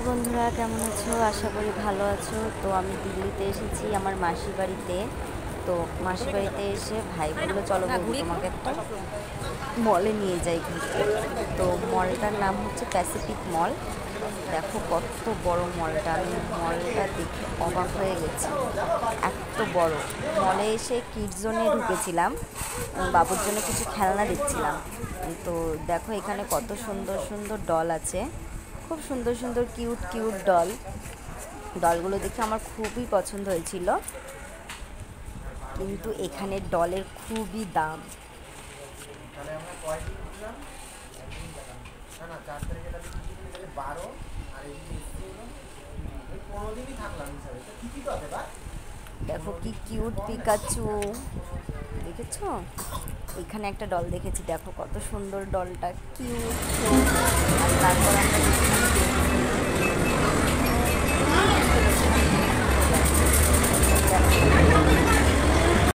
High বন্ধুরা, কেমন আছো? আশা করি ভালো আছো। তো আমি দিল্লিতে এসেছি আমার মাসির বাড়িতে। তো মাসির বাড়িতে এসে ভাই বললো চলো বৌদি তোমাকে একটা মলে নিয়ে যাই ঘুরতে। তো মলটার নাম হচ্ছে প্যাসিফিক মল। দেখো কত বড় মলটা, আমি মলটা দেখে অবাক হয়ে গেছি, এত বড়। মলে এসে কিডস জোনে ঢুকেছিলাম, বাবুর জন্য কিছু খেলনা দেখছিলাম। তো দেখো এখানে কত সুন্দর সুন্দর ডল আছে, খুব সুন্দর সুন্দর কিউট কিউট ডলগুলো দেখে আমার খুবই পছন্দ হয়েছিল, কিন্তু এখানে ডলের খুবই দাম। দেখো কি কিউট পিকাচু, দেখেছো? এখানে একটা ডল দেখেছি, দেখো কত সুন্দর ডলটা, কিউট। আর তারপর আমরা